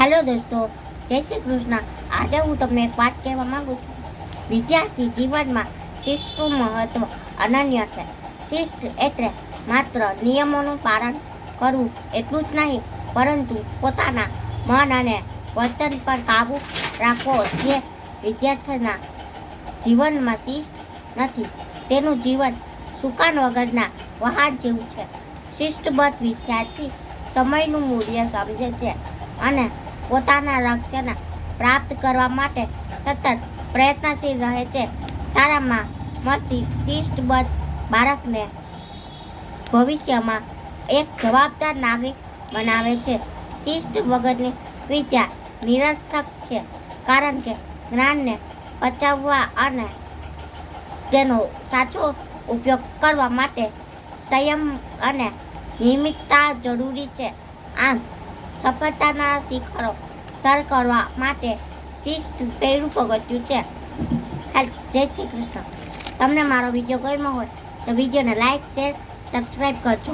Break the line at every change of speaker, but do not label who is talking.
Hello દોસ્તો, જય શ્રી કૃષ્ણ. આજે હું તમને એક વાત કહેવા માંગુ છું. વિદ્યાર્થી જીવનમાં શિસ્તનું મહત્વ અનન્ય છે. શિસ્ત એટલે માત્ર નિયમોનું પાલન કરવું એટલું જ નહીં, પરંતુ પોતાના મન અને વર્તન પર કાબૂ રાખવો. જે વિદ્યાર્થીના જીવનમાં શિસ્ત નથી, તેનું જીવન સુકાન વગરના વહાણ જેવું છે. શિસ્તબદ્ધ વિદ્યાર્થી સમયનું મૂલ્ય સમજે છે અને પોતાના લક્ષ્યને પ્રાપ્ત કરવા માટે સતત પ્રયત્નશીલ રહે છે. શાળામાં મળતી શિસ્તબદ્ધ બાળકને ભવિષ્યમાં એક જવાબદાર નાગરિક બનાવે છે. શિસ્ત વગરની વિદ્યા નિરર્થક છે, કારણ કે જ્ઞાનને પચાવવા અને તેનો સાચો ઉપયોગ કરવા માટે સંયમ અને નિયમિતતા જરૂરી છે. આમ, સફળતાના શિખરો સર કરવા માટે શિસ્ત પહેલું પગથિયું છે. જય શ્રી કૃષ્ણ. તમને મારો વિડીયો ગમ્યો હોય તો વિડીયોને લાઈક, શેર, સબસ્ક્રાઈબ કરજો.